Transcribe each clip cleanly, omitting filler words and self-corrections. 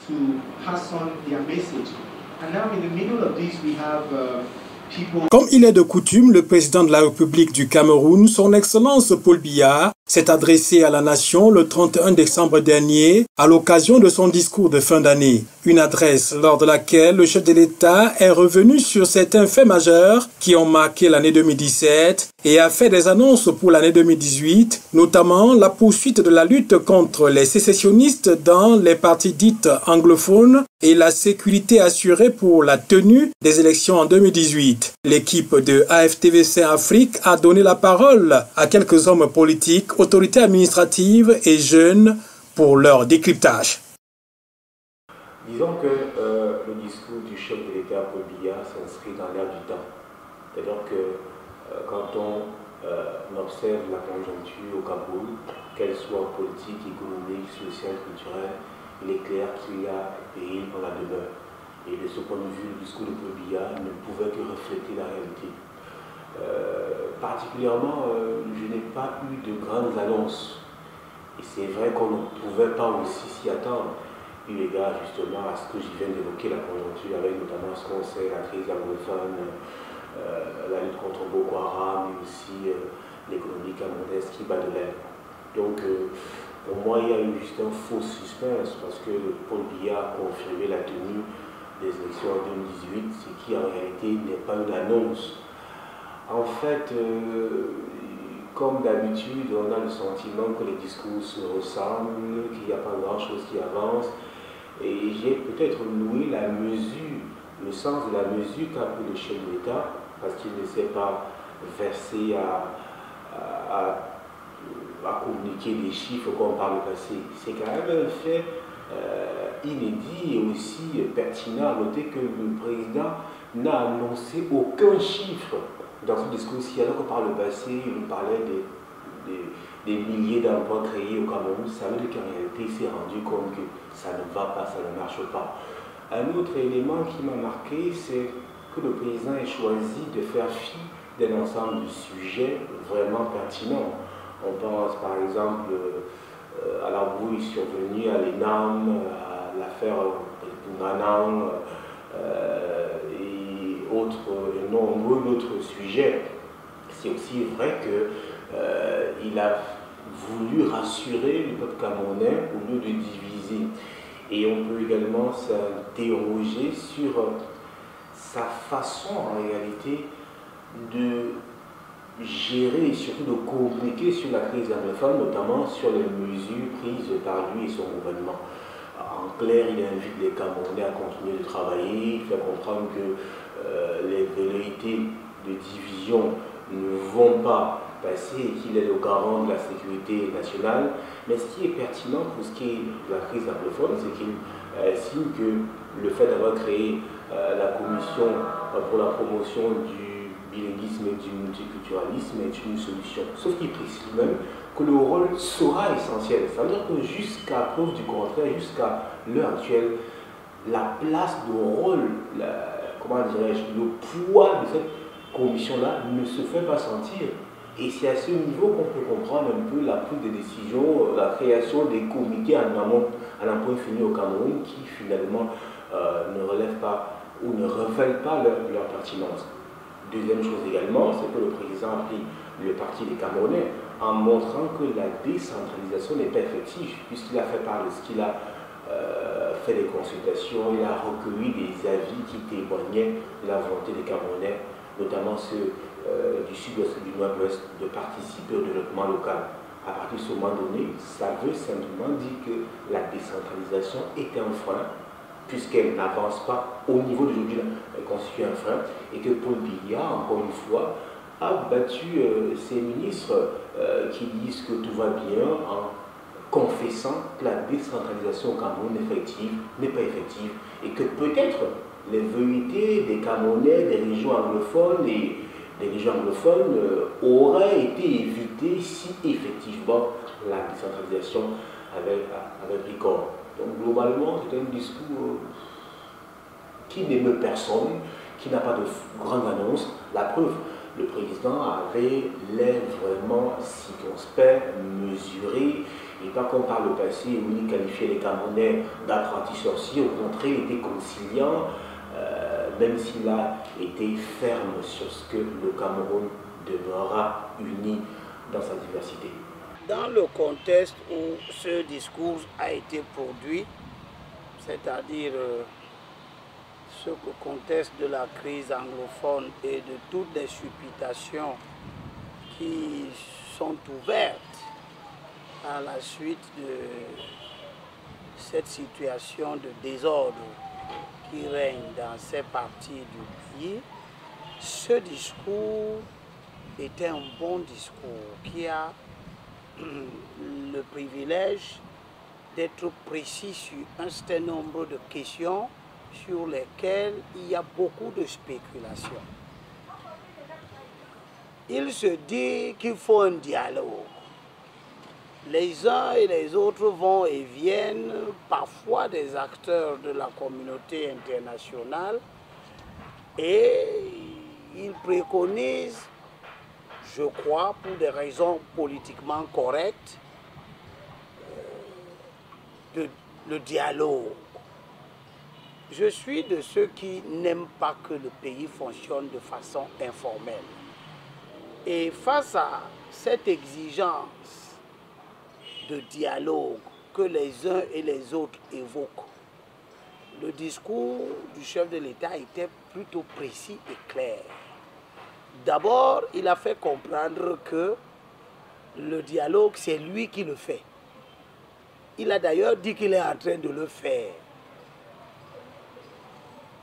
to pass on their message. And now in the middle of this, we have people. Comme il est de coutume, le président de la République du Cameroun, son Excellence Paul Biya, s'est adressé à la nation le 31 décembre dernier à l'occasion de son discours de fin d'année. Une adresse lors de laquelle le chef de l'État est revenu sur certains faits majeurs qui ont marqué l'année 2017 et a fait des annonces pour l'année 2018, notamment la poursuite de la lutte contre les sécessionnistes dans les parties dites anglophones et la sécurité assurée pour la tenue des élections en 2018. L'équipe de AFTVC Afrique a donné la parole à quelques hommes politiques, autorités administratives et jeunes pour leur décryptage. Disons que le discours du chef de l'État Paul Biya s'inscrit dans l'air du temps. C'est-à-dire que quand on observe la conjoncture au Cameroun, qu'elle soit politique, économique, sociale, culturelle, il est clair qu'il y a péril dans la demeure. Et de ce point de vue, le discours de Paul Biya ne pouvait que refléter la réalité. Particulièrement, je n'ai pas eu de grandes annonces. Et c'est vrai qu'on ne pouvait pas aussi s'y attendre, eu égard justement à ce que je viens d'évoquer, la conjoncture, avec notamment ce qu'on sait, la crise anglophone, la lutte contre Boko Haram, mais aussi l'économie camerounaise qui bat de l'aile. Donc, pour moi, il y a eu juste un faux suspense parce que Paul Biya a confirmé la tenue des élections en 2018, ce qui en réalité n'est pas une annonce. En fait, comme d'habitude, on a le sentiment que les discours se ressemblent, qu'il n'y a pas grand-chose qui avance. Et j'ai peut-être loué la mesure, le sens de la mesure qu'a pris le chef de l'État, parce qu'il ne s'est pas versé à communiquer des chiffres comme par le passé. C'est quand même un fait inédit et aussi pertinent à noter que le président n'a annoncé aucun chiffre dans ce discours-ci, alors que par le passé, il nous parlait des milliers d'emplois créés au Cameroun. Ça veut dire qu'en réalité, il s'est rendu compte que ça ne va pas, ça ne marche pas. Un autre élément qui m'a marqué, c'est que le président ait choisi de faire fi d'un ensemble de sujets vraiment pertinents. On pense par exemple à la brouille survenue à l'ENAM, à l'affaire Nanang et nombreux autres sujets. C'est aussi vrai qu'il a voulu rassurer le peuple camerounais au lieu de diviser. Et on peut également s'interroger sur sa façon en réalité de gérer et surtout de communiquer sur la crise anglophone, notamment sur les mesures prises par lui et son gouvernement. En clair, il invite les Camerounais à continuer de travailler, il fait comprendre que les velléités de division ne vont pas passer et qu'il est le garant de la sécurité nationale. Mais ce qui est pertinent pour ce qui est de la crise anglophone, c'est qu'il estime que le fait d'avoir créé la commission pour la promotion du bilinguisme et du multiculturalisme est une solution. Sauf qu'il précise même que le rôle sera essentiel. Ça veut dire que jusqu'à preuve du contraire, jusqu'à l'heure actuelle, la place, le rôle, comment dirais-je, le poids de cette commission-là ne se fait pas sentir. Et c'est à ce niveau qu'on peut comprendre un peu la prise de décision, la création des comités en amont, à un point fini au Cameroun, qui finalement ne relèvent pas ou ne révèlent pas leur pertinence. Deuxième chose également, c'est que le président a pris le parti des Camerounais en montrant que la décentralisation n'est pas effective, puisqu'il a fait part de ce qu'il a fait des consultations, il a recueilli des avis qui témoignaient de la volonté des Camerounais, notamment ceux du sud-ouest et du nord-ouest, de participer au développement local. À partir de ce moment donné, ça veut simplement dire que la décentralisation est un frein, puisqu'elle n'avance pas au niveau d'aujourd'hui, elle constitue un frein, et que Paul Biya, encore une fois, a battu ses ministres qui disent que tout va bien en confessant que la décentralisation au Cameroun n'est pas effective, et que peut-être les velléités des Camerounais, des régions anglophones et des régions anglophones auraient été évitées si effectivement la décentralisation avait pris corps. Donc globalement, c'est un discours qui n'émeut personne, qui n'a pas de grande annonce. La preuve, le président avait l'air vraiment circonspect, mesuré, et pas comme par le passé où il qualifiait les Camerounais d'apprentis sorciers. Au contraire, il était conciliant, même s'il a été ferme sur ce que le Cameroun demeurera uni dans sa diversité. Dans le contexte où ce discours a été produit, c'est-à-dire ce contexte de la crise anglophone et de toutes les supputations qui sont ouvertes à la suite de cette situation de désordre qui règne dans ces parties du pays, ce discours était un bon discours qui a le privilège d'être précis sur un certain nombre de questions sur lesquelles il y a beaucoup de spéculations. Il se dit qu'il faut un dialogue. Les uns et les autres vont et viennent, parfois des acteurs de la communauté internationale, et ils préconisent, je crois, pour des raisons politiquement correctes, le dialogue. Je suis de ceux qui n'aiment pas que le pays fonctionne de façon informelle. Et face à cette exigence de dialogue que les uns et les autres évoquent, le discours du chef de l'État était plutôt précis et clair. D'abord, il a fait comprendre que le dialogue, c'est lui qui le fait. Il a d'ailleurs dit qu'il est en train de le faire.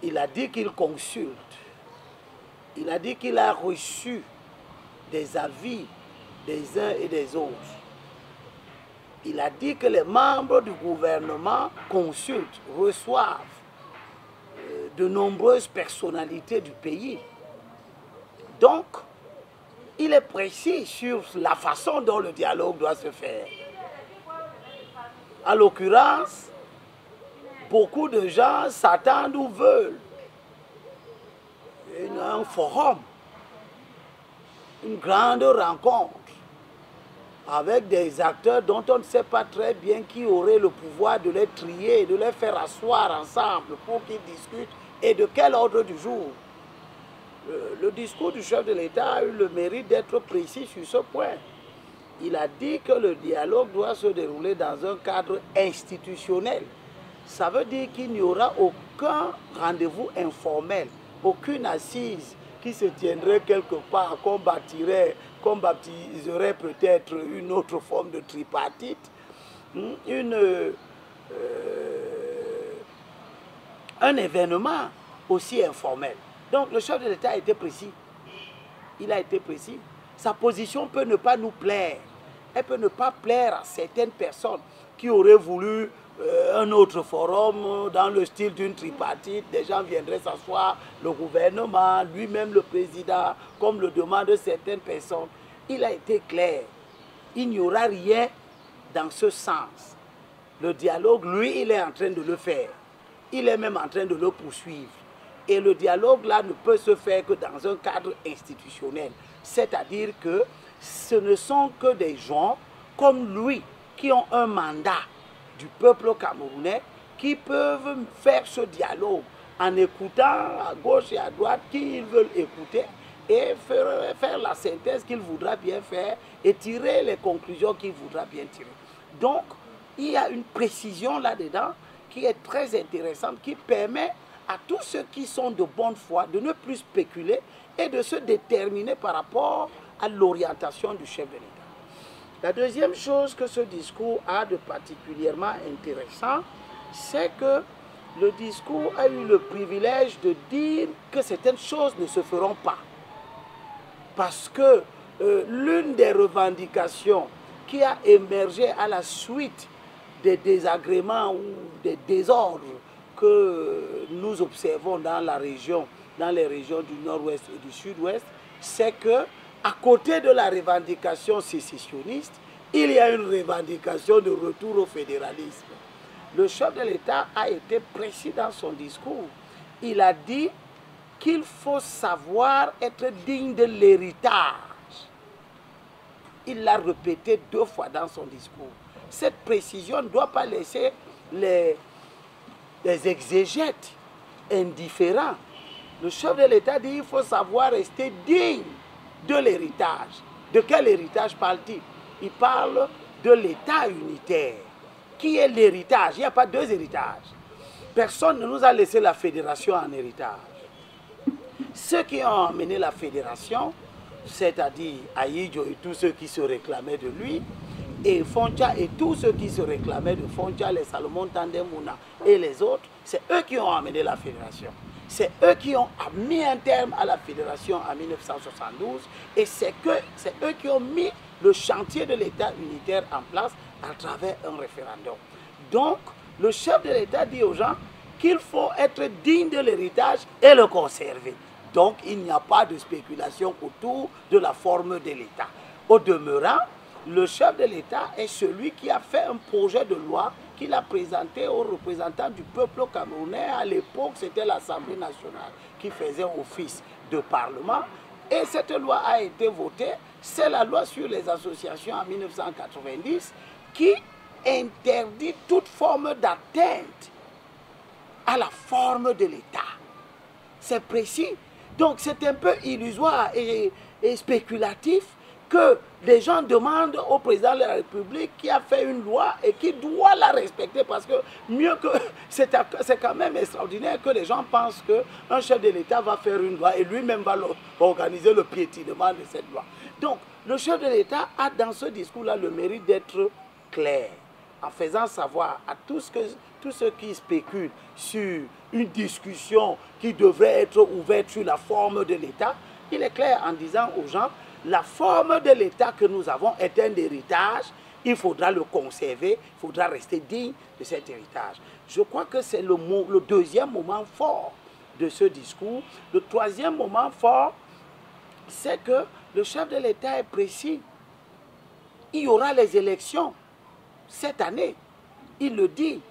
Il a dit qu'il consulte. Il a dit qu'il a reçu des avis des uns et des autres. Il a dit que les membres du gouvernement consultent, reçoivent de nombreuses personnalités du pays. Donc, il est précis sur la façon dont le dialogue doit se faire. En l'occurrence, beaucoup de gens s'attendent ou veulent un forum, une grande rencontre avec des acteurs dont on ne sait pas très bien qui aurait le pouvoir de les trier et de les faire asseoir ensemble pour qu'ils discutent et de quel ordre du jour. Le discours du chef de l'État a eu le mérite d'être précis sur ce point. Il a dit que le dialogue doit se dérouler dans un cadre institutionnel. Ça veut dire qu'il n'y aura aucun rendez-vous informel, aucune assise qui se tiendrait quelque part, qu'on baptiserait peut-être une autre forme de tripartite, un événement aussi informel. Donc le chef de l'État a été précis. Il a été précis. Sa position peut ne pas nous plaire. Elle peut ne pas plaire à certaines personnes qui auraient voulu un autre forum dans le style d'une tripartite. Des gens viendraient s'asseoir, le gouvernement, lui-même le président, comme le demandent certaines personnes. Il a été clair. Il n'y aura rien dans ce sens. Le dialogue, lui, il est en train de le faire. Il est même en train de le poursuivre. Et le dialogue, là, ne peut se faire que dans un cadre institutionnel. C'est-à-dire que ce ne sont que des gens comme lui qui ont un mandat du peuple camerounais qui peuvent faire ce dialogue en écoutant à gauche et à droite qui ils veulent écouter et faire la synthèse qu'il voudra bien faire et tirer les conclusions qu'il voudra bien tirer. Donc, il y a une précision là-dedans qui est très intéressante, qui permet à tous ceux qui sont de bonne foi de ne plus spéculer et de se déterminer par rapport à l'orientation du chef de l'État. La deuxième chose que ce discours a de particulièrement intéressant, c'est que le discours a eu le privilège de dire que certaines choses ne se feront pas. Parce que l'une des revendications qui a émergé à la suite des désagréments ou des désordres que nous observons dans la région, dans les régions du nord-ouest et du sud-ouest, c'est que à côté de la revendication sécessionniste, il y a une revendication de retour au fédéralisme. Le chef de l'État a été précis dans son discours. Il a dit qu'il faut savoir être digne de l'héritage. Il l'a répété 2 fois dans son discours. Cette précision ne doit pas laisser les exégètes indifférents. Le chef de l'État dit qu'il faut savoir rester digne de l'héritage. De quel héritage parle-t-il? Il parle de l'État unitaire. Qui est l'héritage? Il n'y a pas 2 héritages. Personne ne nous a laissé la fédération en héritage. Ceux qui ont amené la fédération, c'est-à-dire Ahidjo et tous ceux qui se réclamaient de lui, et Foncha et tous ceux qui se réclamaient de Foncha, les Salomon Tandemouna et les autres, c'est eux qui ont amené la fédération. C'est eux qui ont mis un terme à la fédération en 1972 et c'est eux qui ont mis le chantier de l'État unitaire en place à travers un référendum. Donc, le chef de l'État dit aux gens qu'il faut être digne de l'héritage et le conserver. Donc, il n'y a pas de spéculation autour de la forme de l'État. Au demeurant, le chef de l'État est celui qui a fait un projet de loi qu'il a présenté aux représentants du peuple camerounais. À l'époque, c'était l'Assemblée nationale qui faisait office de parlement. Et cette loi a été votée. C'est la loi sur les associations en 1990 qui interdit toute forme d'atteinte à la forme de l'État. C'est précis. Donc c'est un peu illusoire et spéculatif que les gens demandent au président de la République qui a fait une loi et qui doit la respecter parce que mieux que c'est quand même extraordinaire que les gens pensent qu'un chef de l'État va faire une loi et lui-même va organiser le piétinement de cette loi. Donc le chef de l'État a dans ce discours-là le mérite d'être clair en faisant savoir à tous ceux qui spéculent sur une discussion qui devrait être ouverte sur la forme de l'État. Il est clair en disant aux gens la forme de l'État que nous avons est un héritage, il faudra le conserver, il faudra rester digne de cet héritage. Je crois que c'est le 2e moment fort de ce discours. Le 3e moment fort, c'est que le chef de l'État est précis. Il y aura les élections cette année. Il le dit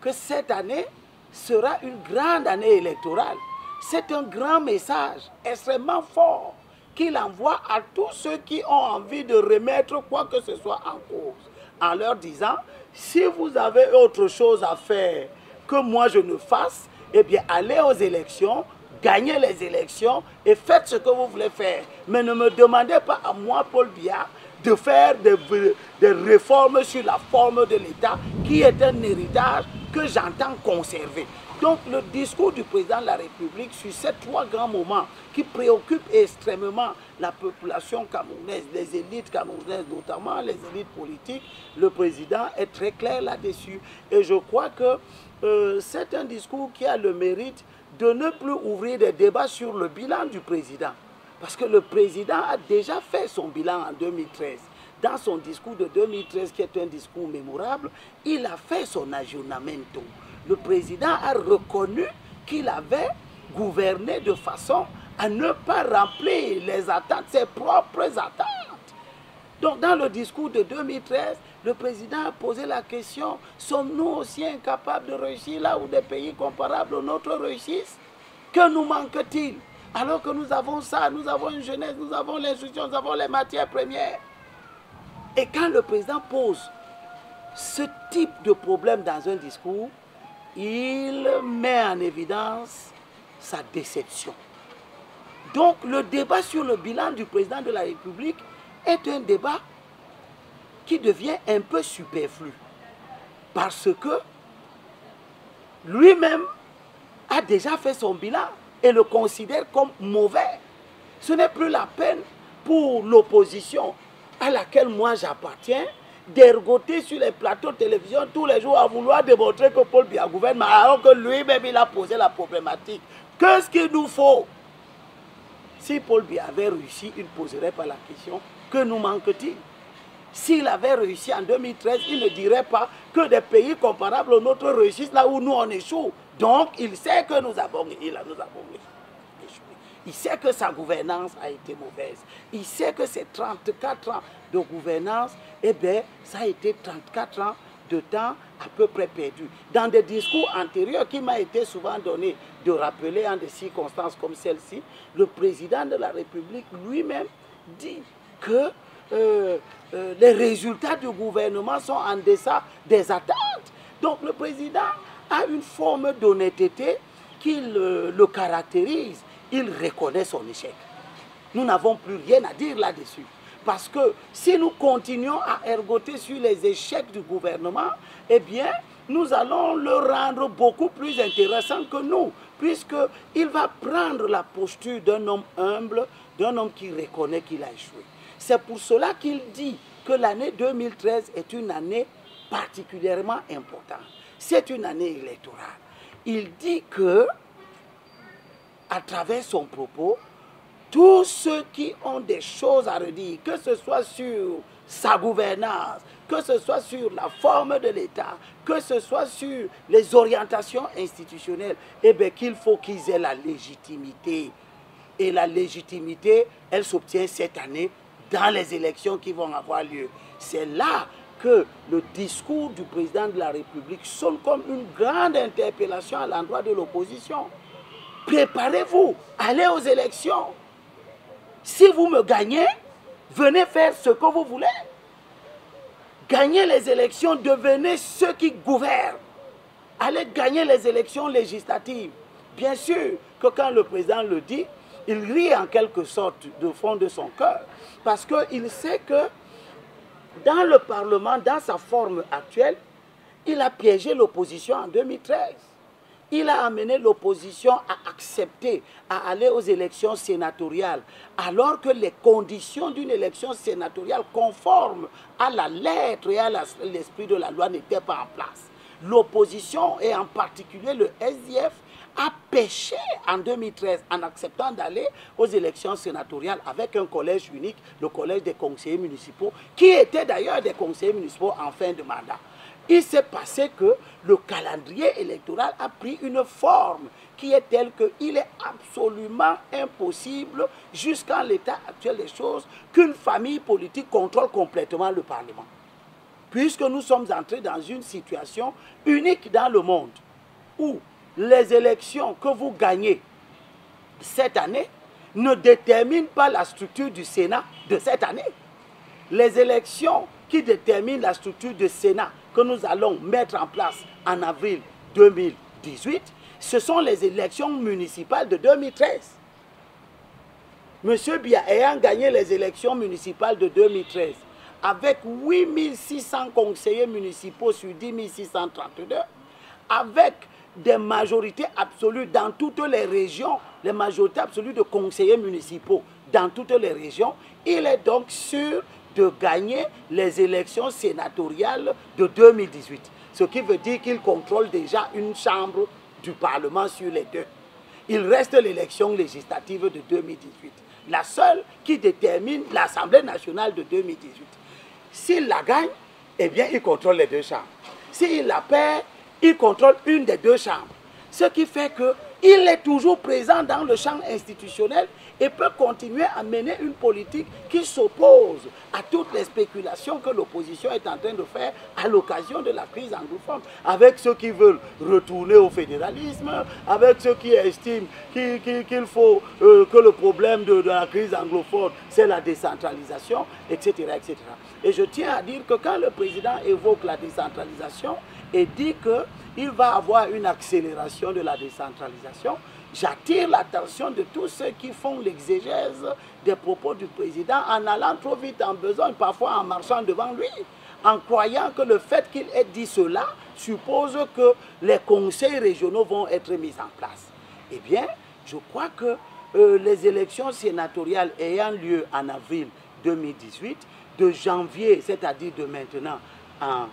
que cette année sera une grande année électorale. C'est un grand message extrêmement fort qu'il envoie à tous ceux qui ont envie de remettre quoi que ce soit en cause, en leur disant, si vous avez autre chose à faire que moi je ne fasse, eh bien allez aux élections, gagnez les élections et faites ce que vous voulez faire. Mais ne me demandez pas à moi, Paul Biya, de faire des réformes sur la forme de l'État, qui est un héritage que j'entends conserver. Donc le discours du président de la République sur ces 3 grands moments qui préoccupent extrêmement la population camerounaise, les élites camerounaises, notamment les élites politiques, le président est très clair là-dessus. Et je crois que c'est un discours qui a le mérite de ne plus ouvrir des débats sur le bilan du président. Parce que le président a déjà fait son bilan en 2013. Dans son discours de 2013, qui est un discours mémorable, il a fait son aggiornamento. Le président a reconnu qu'il avait gouverné de façon à ne pas remplir les attentes, ses propres attentes. Donc dans le discours de 2013, le président a posé la question, sommes-nous aussi incapables de réussir là où des pays comparables aux nôtres réussissent? Que nous manque-t-il? Alors que nous avons ça, nous avons une jeunesse, nous avons l'instruction, nous avons les matières premières. Et quand le président pose ce type de problème dans un discours, il met en évidence sa déception. Donc le débat sur le bilan du président de la République est un débat qui devient un peu superflu. Parce que lui-même a déjà fait son bilan et le considère comme mauvais. Ce n'est plus la peine pour l'opposition à laquelle moi j'appartiens d'ergoter sur les plateaux de télévision tous les jours à vouloir démontrer que Paul Biya gouverne, alors que lui-même il a posé la problématique. Qu'est-ce qu'il nous faut? Si Paul Biya avait réussi, il ne poserait pas la question, que nous manque-t-il? S'il avait réussi en 2013, il ne dirait pas que des pays comparables aux nôtres réussissent là où nous on échoue. Donc il sait que nous avons échoué. Il sait que sa gouvernance a été mauvaise. Il sait que ces 34 ans de gouvernance, eh bien, ça a été 34 ans de temps à peu près perdu. Dans des discours antérieurs qui m'a été souvent donné de rappeler en des circonstances comme celle-ci, le président de la République lui-même dit que les résultats du gouvernement sont en deçà des attentes. Donc le président a une forme d'honnêteté qui le caractérise. Il reconnaît son échec. Nous n'avons plus rien à dire là-dessus. Parce que si nous continuons à ergoter sur les échecs du gouvernement, eh bien, nous allons le rendre beaucoup plus intéressant que nous, puisqu'il va prendre la posture d'un homme humble, d'un homme qui reconnaît qu'il a échoué. C'est pour cela qu'il dit que l'année 2013 est une année particulièrement importante. C'est une année électorale. Il dit que, à travers son propos, tous ceux qui ont des choses à redire, que ce soit sur sa gouvernance, que ce soit sur la forme de l'État, que ce soit sur les orientations institutionnelles, eh bien qu'il faut qu'ils aient la légitimité. Et la légitimité, elle s'obtient cette année dans les élections qui vont avoir lieu. C'est là que le discours du président de la République sonne comme une grande interpellation à l'endroit de l'opposition. Préparez-vous, allez aux élections. Si vous me gagnez, venez faire ce que vous voulez. Gagnez les élections, devenez ceux qui gouvernent. Allez gagner les élections législatives. Bien sûr que quand le président le dit, il rit en quelque sorte du fond de son cœur. Parce qu'il sait que dans le Parlement, dans sa forme actuelle, il a piégé l'opposition en 2013. Il a amené l'opposition à accepter, à aller aux élections sénatoriales, alors que les conditions d'une élection sénatoriale conformes à la lettre et à l'esprit de la loi n'étaient pas en place. L'opposition, et en particulier le SDF, a péché en 2013 en acceptant d'aller aux élections sénatoriales avec un collège unique, le collège des conseillers municipaux, qui étaient d'ailleurs des conseillers municipaux en fin de mandat. Il s'est passé que le calendrier électoral a pris une forme qui est telle qu'il est absolument impossible, jusqu'à l'état actuel des choses, qu'une famille politique contrôle complètement le Parlement. Puisque nous sommes entrés dans une situation unique dans le monde, où les élections que vous gagnez cette année ne déterminent pas la structure du Sénat de cette année. Les élections qui déterminent la structure du Sénat que nous allons mettre en place en avril 2018, ce sont les élections municipales de 2013. M. Biya ayant gagné les élections municipales de 2013 avec 8600 conseillers municipaux sur 10 632, avec des majorités absolues dans toutes les régions, les majorités absolues de conseillers municipaux dans toutes les régions, il est donc sûr de gagner les élections sénatoriales de 2018. Ce qui veut dire qu'il contrôle déjà une chambre du Parlement sur les deux. Il reste l'élection législative de 2018, la seule qui détermine l'Assemblée nationale de 2018. S'il la gagne, eh bien il contrôle les deux chambres. S'il la perd, il contrôle une des deux chambres. Ce qui fait qu'il est toujours présent dans le champ institutionnel et peut continuer à mener une politique qui s'oppose à toutes les spéculations que l'opposition est en train de faire à l'occasion de la crise anglophone, avec ceux qui veulent retourner au fédéralisme, avec ceux qui estiment qu'il faut que le problème de la crise anglophone, c'est la décentralisation, etc., etc. Et je tiens à dire que quand le président évoque la décentralisation et dit qu'il va avoir une accélération de la décentralisation, j'attire l'attention de tous ceux qui font l'exégèse des propos du président en allant trop vite en besogne, parfois en marchant devant lui, en croyant que le fait qu'il ait dit cela suppose que les conseils régionaux vont être mis en place. Eh bien, je crois que les élections sénatoriales ayant lieu en avril 2018, de janvier, c'est-à-dire de maintenant, en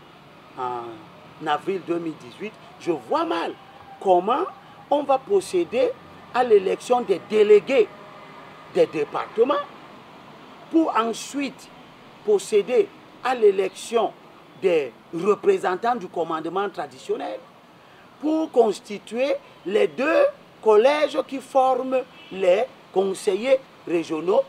avril 2018, je vois mal comment on va procéder à l'élection des délégués des départements pour ensuite procéder à l'élection des représentants du commandement traditionnel pour constituer les deux collèges qui forment les conseillers régionaux,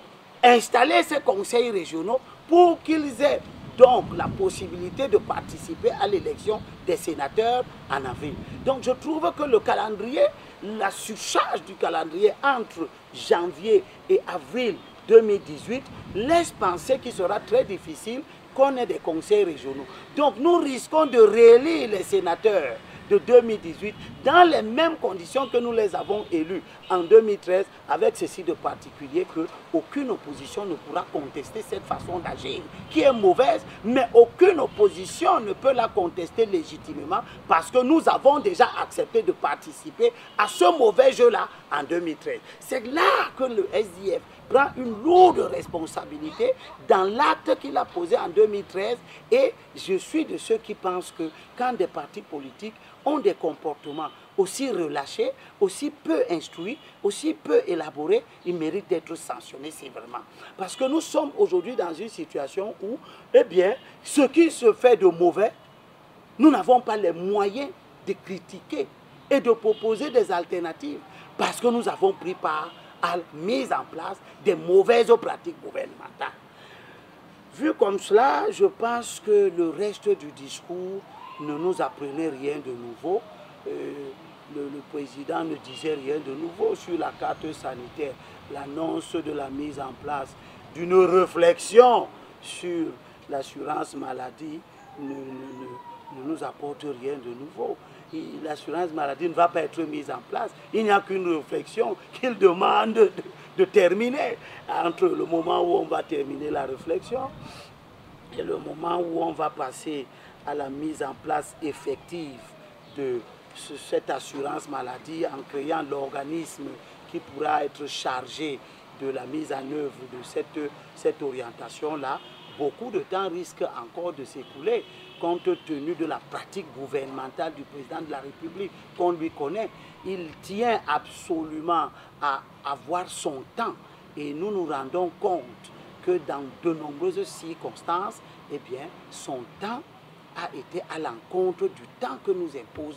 installer ces conseils régionaux pour qu'ils aient donc la possibilité de participer à l'élection des sénateurs en avril. Donc je trouve que le calendrier, la surcharge du calendrier entre janvier et avril 2018 laisse penser qu'il sera très difficile qu'on ait des conseils régionaux. Donc nous risquons de réélire les sénateurs de 2018 dans les mêmes conditions que nous les avons élus en 2013, avec ceci de particulier qu'aucune opposition ne pourra contester cette façon d'agir, qui est mauvaise, mais aucune opposition ne peut la contester légitimement parce que nous avons déjà accepté de participer à ce mauvais jeu-là en 2013. C'est là que le SDF prend une lourde responsabilité dans l'acte qu'il a posé en 2013 et je suis de ceux qui pensent que quand des partis politiques ont des comportements aussi relâchés, aussi peu instruits, aussi peu élaborés, ils méritent d'être sanctionnés sévèrement. Parce que nous sommes aujourd'hui dans une situation où, eh bien, ce qui se fait de mauvais, nous n'avons pas les moyens de critiquer et de proposer des alternatives parce que nous avons pris part à la mise en place des mauvaises pratiques gouvernementales. Vu comme cela, je pense que le reste du discours ne nous apprenait rien de nouveau. Le président ne disait rien de nouveau sur la carte sanitaire. L'annonce de la mise en place d'une réflexion sur l'assurance maladie ne nous apporte rien de nouveau. L'assurance maladie ne va pas être mise en place. Il n'y a qu'une réflexion qu'il demande de terminer. Entre le moment où on va terminer la réflexion et le moment où on va passer à la mise en place effective de cette assurance maladie en créant l'organisme qui pourra être chargé de la mise en œuvre de cette orientation-là, beaucoup de temps risque encore de s'écouler compte tenu de la pratique gouvernementale du président de la République qu'on lui connaît. Il tient absolument à avoir son temps et nous nous rendons compte que dans de nombreuses circonstances, eh bien, son temps a été à l'encontre du temps que nous impose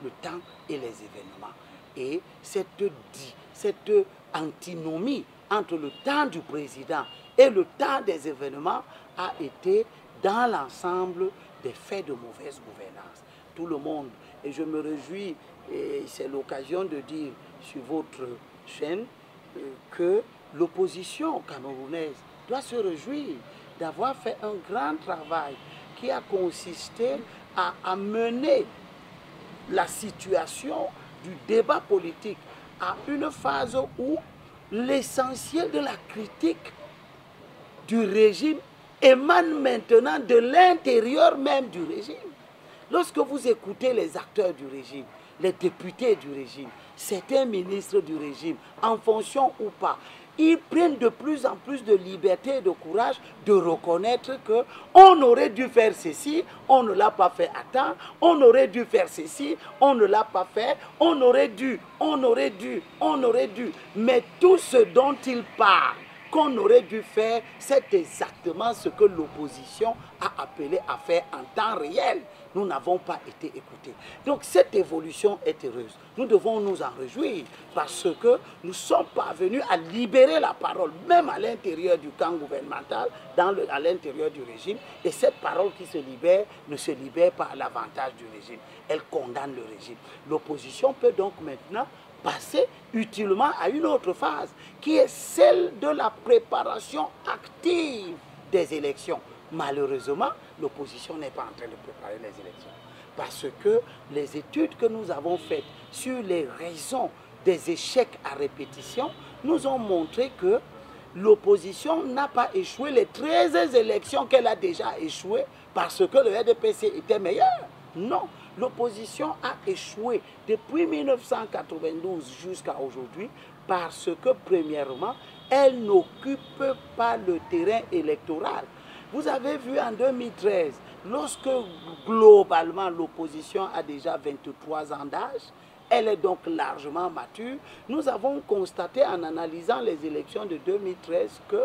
le temps et les événements. Et cette antinomie entre le temps du président et le temps des événements a été dans l'ensemble des faits de mauvaise gouvernance. Tout le monde, et je me réjouis, et c'est l'occasion de dire sur votre chaîne que l'opposition camerounaise doit se réjouir d'avoir fait un grand travail qui a consisté à mener la situation du débat politique à une phase où l'essentiel de la critique du régime émane maintenant de l'intérieur même du régime. Lorsque vous écoutez les acteurs du régime, les députés du régime, certains ministres du régime, en fonction ou pas, ils prennent de plus en plus de liberté et de courage de reconnaître qu'on aurait dû faire ceci, on ne l'a pas fait à temps, on aurait dû faire ceci, on ne l'a pas fait, on aurait dû. Mais tout ce dont ils parlent, qu'on aurait dû faire, c'est exactement ce que l'opposition a appelé à faire en temps réel. Nous n'avons pas été écoutés. Donc cette évolution est heureuse. Nous devons nous en réjouir parce que nous sommes parvenus à libérer la parole, même à l'intérieur du camp gouvernemental, à l'intérieur du régime. Et cette parole qui se libère ne se libère pas à l'avantage du régime. Elle condamne le régime. L'opposition peut donc maintenant passer utilement à une autre phase, qui est celle de la préparation active des élections. Malheureusement, l'opposition n'est pas en train de préparer les élections. Parce que les études que nous avons faites sur les raisons des échecs à répétition nous ont montré que l'opposition n'a pas échoué les 13 élections qu'elle a déjà échouées parce que le RDPC était meilleur. Non, l'opposition a échoué depuis 1992 jusqu'à aujourd'hui parce que, premièrement, elle n'occupe pas le terrain électoral. Vous avez vu en 2013, lorsque globalement l'opposition a déjà 23 ans d'âge, elle est donc largement mature, nous avons constaté en analysant les élections de 2013 que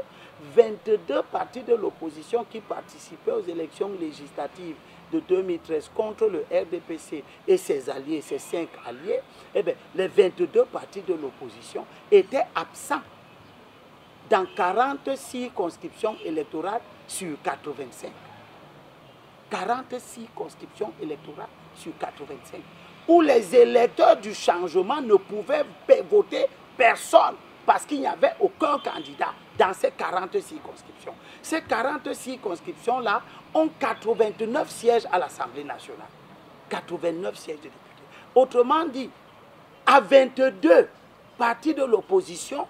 22 partis de l'opposition qui participaient aux élections législatives de 2013 contre le RDPC et ses alliés, ses 5 alliés, eh bien, les 22 partis de l'opposition étaient absents dans 40 circonscriptions électorales sur 85. 46 conscriptions électorales sur 85, où les électeurs du changement ne pouvaient voter personne parce qu'il n'y avait aucun candidat dans ces 46 conscriptions. Ces 46 conscriptions-là ont 89 sièges à l'Assemblée nationale. 89 sièges de députés. Autrement dit, à 22 partis de l'opposition,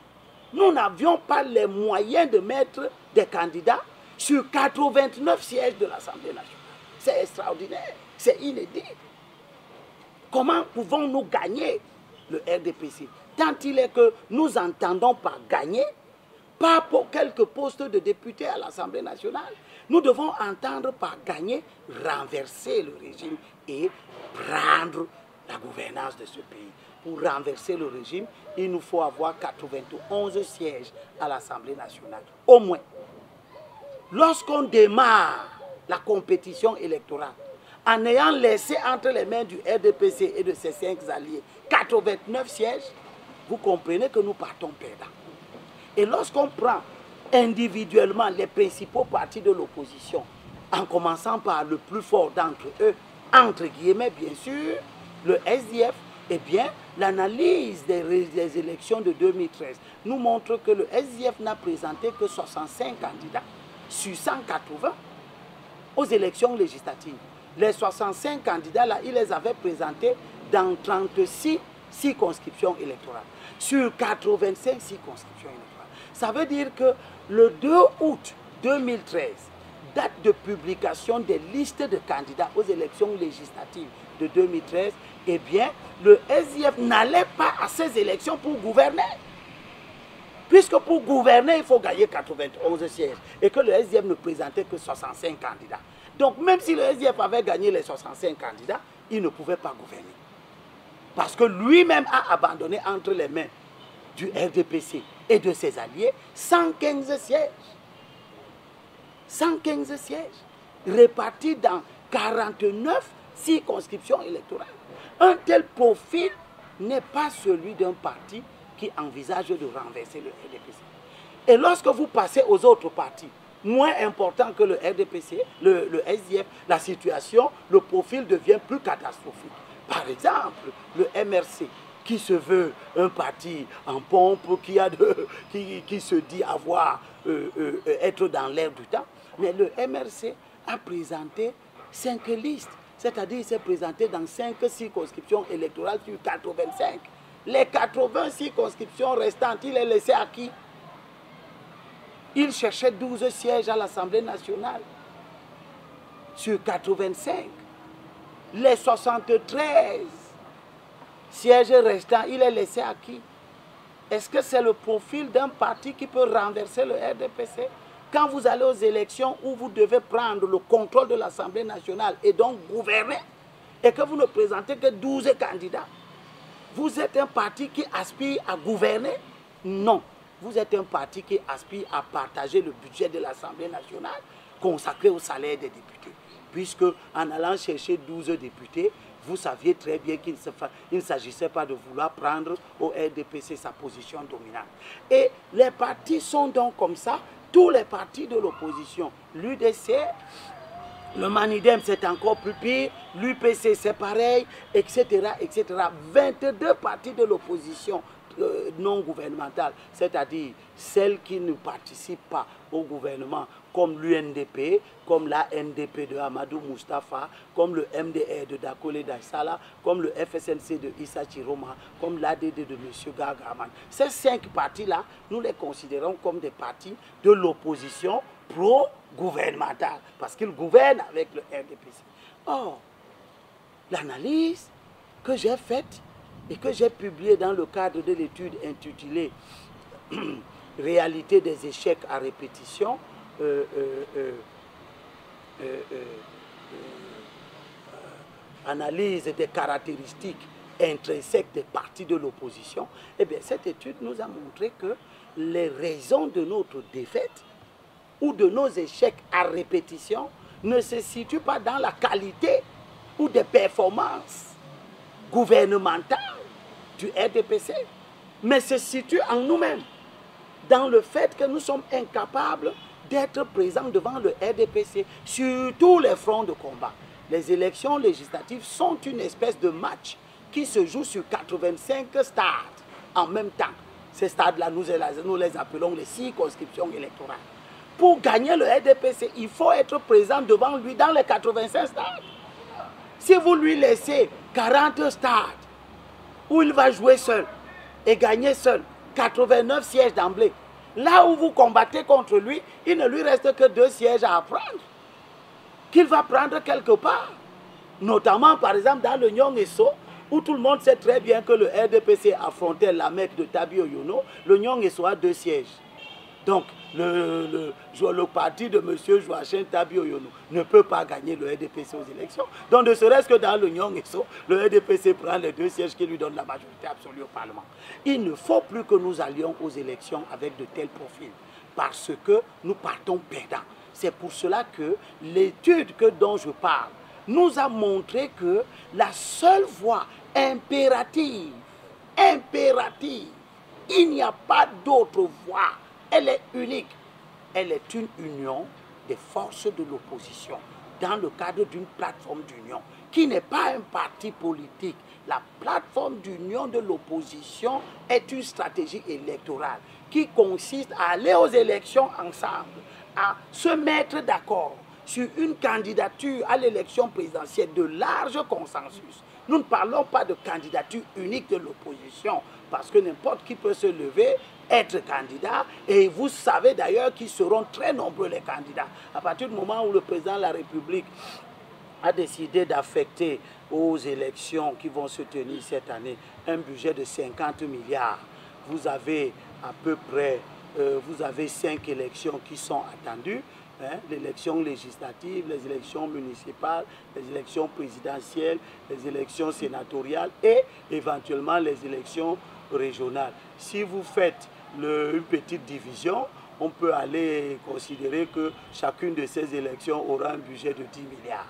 nous n'avions pas les moyens de mettre des candidats sur 89 sièges de l'Assemblée nationale. C'est extraordinaire, c'est inédit. Comment pouvons-nous gagner le RDPC? Tant il est que nous entendons par gagner, pas pour quelques postes de députés à l'Assemblée nationale. Nous devons entendre par gagner, renverser le régime et prendre la gouvernance de ce pays. Pour renverser le régime, il nous faut avoir 91 sièges à l'Assemblée nationale, au moins. Lorsqu'on démarre la compétition électorale, en ayant laissé entre les mains du RDPC et de ses 5 alliés 89 sièges, vous comprenez que nous partons perdants. Et lorsqu'on prend individuellement les principaux partis de l'opposition, en commençant par le plus fort d'entre eux, entre guillemets bien sûr, le SDF, eh bien, l'analyse des élections de 2013 nous montre que le SDF n'a présenté que 65 candidats sur 180 aux élections législatives. Les 65 candidats-là, il les avait présentés dans 36 circonscriptions électorales, sur 85 circonscriptions électorales. Ça veut dire que le 2 août 2013, date de publication des listes de candidats aux élections législatives de 2013, eh bien, le SDF n'allait pas à ces élections pour gouverner. Puisque pour gouverner, il faut gagner 91 sièges et que le SDF ne présentait que 65 candidats. Donc, même si le SDF avait gagné les 65 candidats, il ne pouvait pas gouverner. Parce que lui-même a abandonné entre les mains du RDPC et de ses alliés 115 sièges. 115 sièges répartis dans 49 circonscriptions électorales. Un tel profil n'est pas celui d'un parti qui envisage de renverser le RDPC. Et lorsque vous passez aux autres partis, moins importants que le RDPC, le SDF, la situation, le profil devient plus catastrophique. Par exemple, le MRC, qui se veut un parti en pompe, qui se dit être dans l'air du temps, mais le MRC a présenté 5 listes, c'est-à-dire il s'est présenté dans 5 circonscriptions électorales sur 85. Les 80 circonscriptions restantes, il est laissé à qui? Il cherchait 12 sièges à l'Assemblée nationale sur 85. Les 73 sièges restants, il est laissé à qui? Est-ce que c'est le profil d'un parti qui peut renverser le RDPC? Quand vous allez aux élections où vous devez prendre le contrôle de l'Assemblée nationale et donc gouverner, et que vous ne présentez que 12 candidats, vous êtes un parti qui aspire à gouverner? Non. Vous êtes un parti qui aspire à partager le budget de l'Assemblée nationale consacré au salaire des députés. Puisque en allant chercher 12 députés, vous saviez très bien qu'il ne s'agissait pas de vouloir prendre au RDPC sa position dominante. Et les partis sont donc comme ça, tous les partis de l'opposition. L'UDC, le Manidem c'est encore plus pire, l'UPC c'est pareil, etc., etc. 22 partis de l'opposition non gouvernementales, c'est-à-dire celles qui ne participent pas au gouvernement, comme l'UNDP, comme la NDP de Amadou Moustapha, comme le MDR de Dakole Daïsala, comme le FSNC de Issa Chiroma, comme l'ADD de M. Gargaman. Ces 5 partis-là, nous les considérons comme des partis de l'opposition pro-gouvernementale, parce qu'ils gouvernent avec le RDPC. Or, l'analyse que j'ai faite et que j'ai publiée dans le cadre de l'étude intitulée « Réalité des échecs à répétition », analyse des caractéristiques intrinsèques des partis de l'opposition, eh bien, cette étude nous a montré que les raisons de notre défaite ou de nos échecs à répétition ne se situent pas dans la qualité ou des performances gouvernementales du RDPC, mais se situent en nous-mêmes, dans le fait que nous sommes incapables d'être présent devant le RDPC sur tous les fronts de combat. Les élections législatives sont une espèce de match qui se joue sur 85 stades en même temps. Ces stades-là, nous les appelons les circonscriptions électorales. Pour gagner le RDPC, il faut être présent devant lui dans les 85 stades. Si vous lui laissez 40 stades où il va jouer seul et gagner seul 89 sièges d'emblée, là où vous combattez contre lui, il ne lui reste que 2 sièges à prendre, qu'il va prendre quelque part. Notamment, par exemple, dans le Nyong-Esso, où tout le monde sait très bien que le RDPC affrontait la Mecque de Tabi Oyono, le Nyong-Esso a 2 sièges. Donc, le parti de M. Joachim Tabi Oyono ne peut pas gagner le RDPC aux élections. Donc, ne serait-ce que dans le Nyong-Esso, le RDPC prend les 2 sièges qui lui donnent la majorité absolue au Parlement. Il ne faut plus que nous allions aux élections avec de tels profils, parce que nous partons perdants. C'est pour cela que l'étude dont je parle nous a montré que la seule voie impérative, il n'y a pas d'autre voie, elle est unique. Elle est une union des forces de l'opposition dans le cadre d'une plateforme d'union qui n'est pas un parti politique. La plateforme d'union de l'opposition est une stratégie électorale qui consiste à aller aux élections ensemble, à se mettre d'accord sur une candidature à l'élection présidentielle de large consensus. Nous ne parlons pas de candidature unique de l'opposition, parce que n'importe qui peut se lever, être candidat, et vous savez d'ailleurs qu'ils seront très nombreux les candidats. À partir du moment où le président de la République a décidé d'affecter aux élections qui vont se tenir cette année un budget de 50 milliards, vous avez à peu près 5 élections qui sont attendues. L'élection législative, les élections municipales, les élections présidentielles, les élections sénatoriales et éventuellement les élections régionales. Si vous faites une petite division, on peut aller considérer que chacune de ces élections aura un budget de 10 milliards.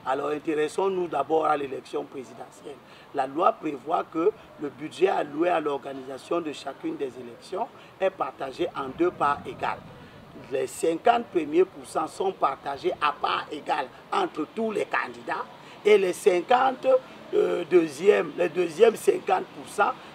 Alors intéressons-nous d'abord à l'élection présidentielle. La loi prévoit que le budget alloué à l'organisation de chacune des élections est partagé en 2 parts égales. Les 50 premiers pourcents sont partagés à part égale entre tous les candidats et les deuxièmes 50%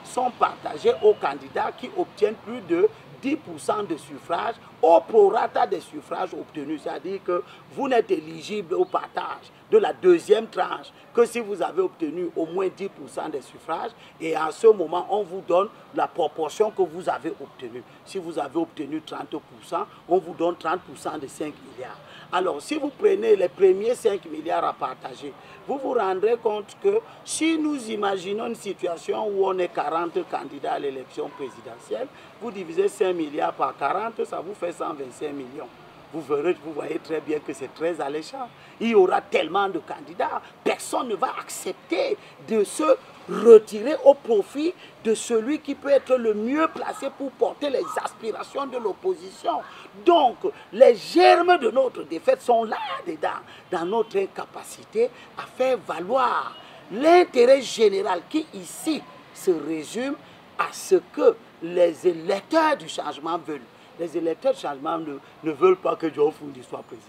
sont partagés aux candidats qui obtiennent plus de 10% de suffrages au prorata des suffrages obtenus. C'est-à-dire que vous n'êtes éligible au partage de la deuxième tranche que si vous avez obtenu au moins 10% des suffrages, et à ce moment, on vous donne la proportion que vous avez obtenue. Si vous avez obtenu 30%, on vous donne 30% de 5 milliards. Alors, si vous prenez les premiers 5 milliards à partager, vous vous rendrez compte que si nous imaginons une situation où on est 40 candidats à l'élection présidentielle, vous divisez 5 milliards par 40, ça vous fait 125 millions. Vous voyez très bien que c'est très alléchant. Il y aura tellement de candidats, personne ne va accepter de se retirer au profit de celui qui peut être le mieux placé pour porter les aspirations de l'opposition. Donc, les germes de notre défaite sont là-dedans, dans notre incapacité à faire valoir l'intérêt général qui, ici, se résume à ce que les électeurs du changement veulent. Les électeurs du changement ne veulent pas que John Fundi soit président.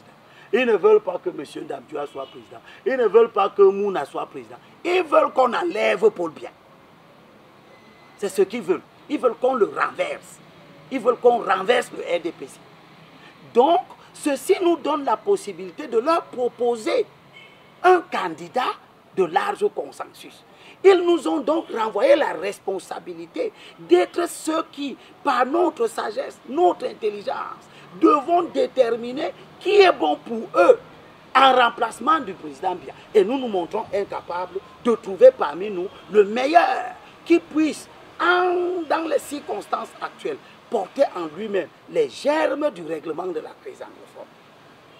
Ils ne veulent pas que M. Ndamdioua soit président. Ils ne veulent pas que Mouna soit président. Ils veulent qu'on enlève Paul Biya. C'est ce qu'ils veulent. Ils veulent qu'on le renverse. Ils veulent qu'on renverse le RDPC. Donc, ceci nous donne la possibilité de leur proposer un candidat de large consensus. Ils nous ont donc renvoyé la responsabilité d'être ceux qui, par notre sagesse, notre intelligence, devons déterminer qui est bon pour eux en remplacement du président Biya. Et nous nous montrons incapables de trouver parmi nous le meilleur qui puisse, dans les circonstances actuelles, porter en lui-même les germes du règlement de la crise anglophone.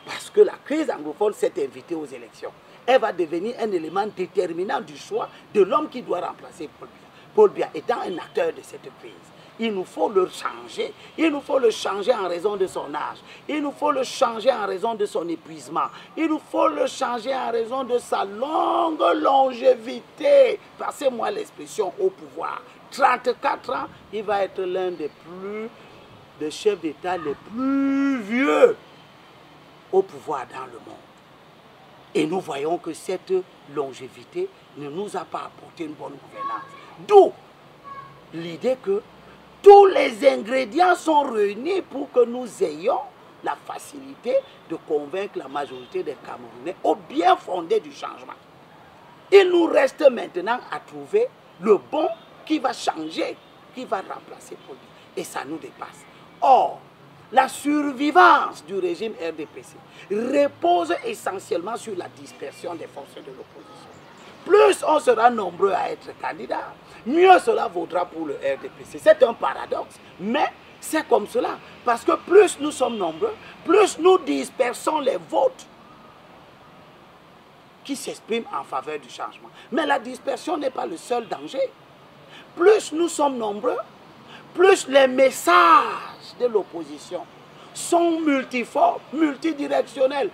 Parce que la crise anglophone s'est invitée aux élections. Elle va devenir un élément déterminant du choix de l'homme qui doit remplacer Paul Biya. Paul Biya étant un acteur de cette crise, il nous faut le changer. Il nous faut le changer en raison de son âge. Il nous faut le changer en raison de son épuisement. Il nous faut le changer en raison de sa longue longévité. Passez-moi l'expression au pouvoir. 34 ans, il va être l'un des plus des chefs d'État les plus vieux au pouvoir dans le monde. Et nous voyons que cette longévité ne nous a pas apporté une bonne gouvernance. D'où l'idée que tous les ingrédients sont réunis pour que nous ayons la facilité de convaincre la majorité des Camerounais au bien fondé du changement. Il nous reste maintenant à trouver le bon qui va changer, qui va remplacer Paul Biya. Et ça nous dépasse. Or, la survivance du régime RDPC repose essentiellement sur la dispersion des forces de l'opposition. Plus on sera nombreux à être candidats, mieux cela vaudra pour le RDPC. C'est un paradoxe, mais c'est comme cela. Parce que plus nous sommes nombreux, plus nous dispersons les votes qui s'expriment en faveur du changement. Mais la dispersion n'est pas le seul danger. Plus nous sommes nombreux, plus les messages de l'opposition sont multiformes, multidirectionnels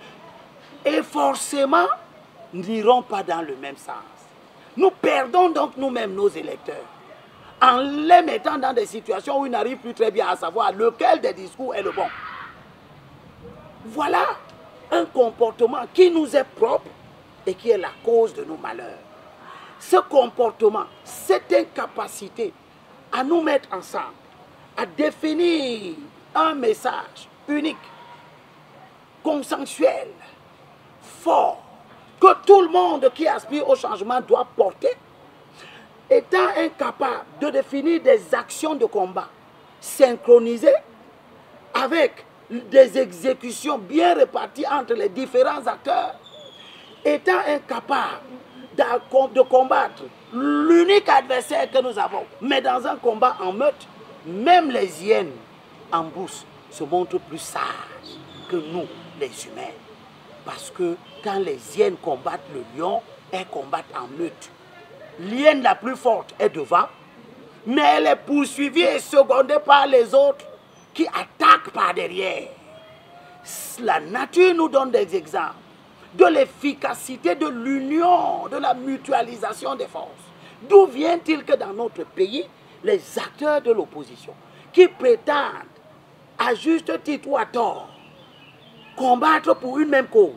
et forcément n'iront pas dans le même sens. Nous perdons donc nous-mêmes nos électeurs en les mettant dans des situations où ils n'arrivent plus très bien à savoir lequel des discours est le bon. Voilà un comportement qui nous est propre et qui est la cause de nos malheurs. Ce comportement, cette incapacité à nous mettre ensemble, à définir un message unique, consensuel, fort, que tout le monde qui aspire au changement doit porter, étant incapable de définir des actions de combat synchronisées avec des exécutions bien réparties entre les différents acteurs, étant incapable de combattre l'unique adversaire que nous avons, mais dans un combat en meute, même les hyènes en brousse se montrent plus sages que nous, les humains. Parce que quand les hyènes combattent le lion, elles combattent en meute. L'hyène la plus forte est devant, mais elle est poursuivie et secondée par les autres qui attaquent par derrière. La nature nous donne des exemples de l'efficacité de l'union, de la mutualisation des forces. D'où vient-il que dans notre pays, les acteurs de l'opposition qui prétendent, à juste titre ou à tort, combattre pour une même cause,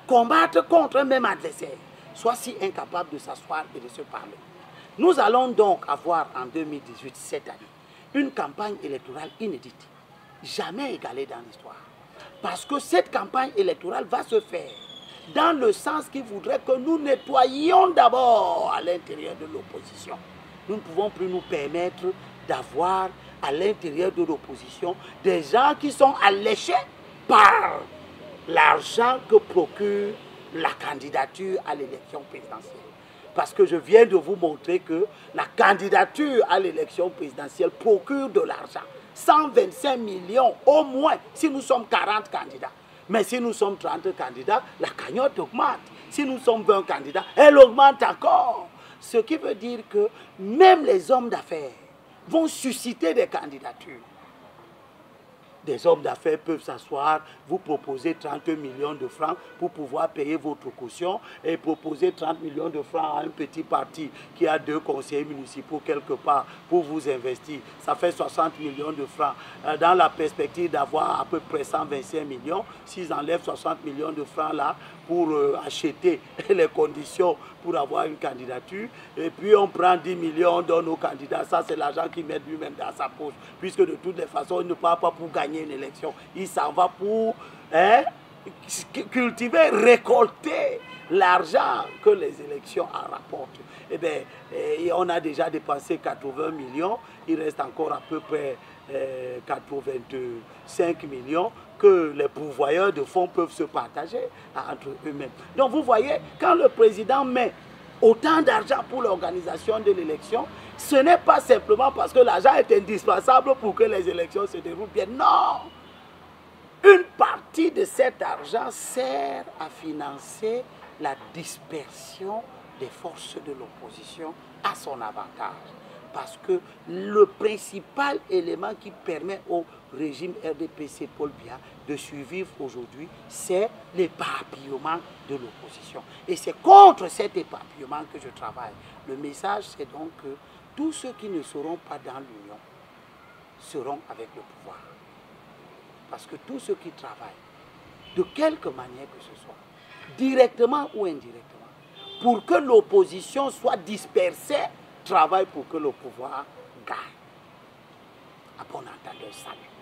combattre contre un même adversaire, soient si incapables de s'asseoir et de se parler. Nous allons donc avoir en 2018, cette année, une campagne électorale inédite, jamais égalée dans l'histoire. Parce que cette campagne électorale va se faire dans le sens qui voudrait que nous nettoyions d'abord à l'intérieur de l'opposition. Nous ne pouvons plus nous permettre d'avoir à l'intérieur de l'opposition des gens qui sont alléchés par l'argent que procure la candidature à l'élection présidentielle. Parce que je viens de vous montrer que la candidature à l'élection présidentielle procure de l'argent. 125 millions au moins si nous sommes 40 candidats. Mais si nous sommes 30 candidats, la cagnotte augmente. Si nous sommes 20 candidats, elle augmente encore. Ce qui veut dire que même les hommes d'affaires vont susciter des candidatures. Des hommes d'affaires peuvent s'asseoir, vous proposer 30 millions de francs pour pouvoir payer votre caution et proposer 30 millions de francs à un petit parti qui a 2 conseillers municipaux quelque part pour vous investir. Ça fait 60 millions de francs. Dans la perspective d'avoir à peu près 125 millions, s'ils enlèvent 60 millions de francs là pour acheter les conditions pour avoir une candidature, et puis on prend 10 millions, on donne aux candidats, ça c'est l'argent qu'il met lui-même dans sa poche, puisque de toutes les façons, il ne part pas pour gagner une élection, il s'en va pour cultiver, récolter l'argent que les élections en rapportent. Eh bien, on a déjà dépensé 80 millions, il reste encore à peu près 85 millions que les pourvoyeurs de fonds peuvent se partager entre eux-mêmes. Donc vous voyez, quand le président met autant d'argent pour l'organisation de l'élection, ce n'est pas simplement parce que l'argent est indispensable pour que les élections se déroulent bien. Non! Une partie de cet argent sert à financer la dispersion des forces de l'opposition à son avantage. Parce que le principal élément qui permet au régime RDPC Paul Biya de survivre aujourd'hui, c'est l'éparpillement de l'opposition. Et c'est contre cet éparpillement que je travaille. Le message, c'est donc que tous ceux qui ne seront pas dans l'union seront avec le pouvoir. Parce que tous ceux qui travaillent, de quelque manière que ce soit, directement ou indirectement, pour que l'opposition soit dispersée, travaillent pour que le pouvoir gagne. À bon entendeur, salut.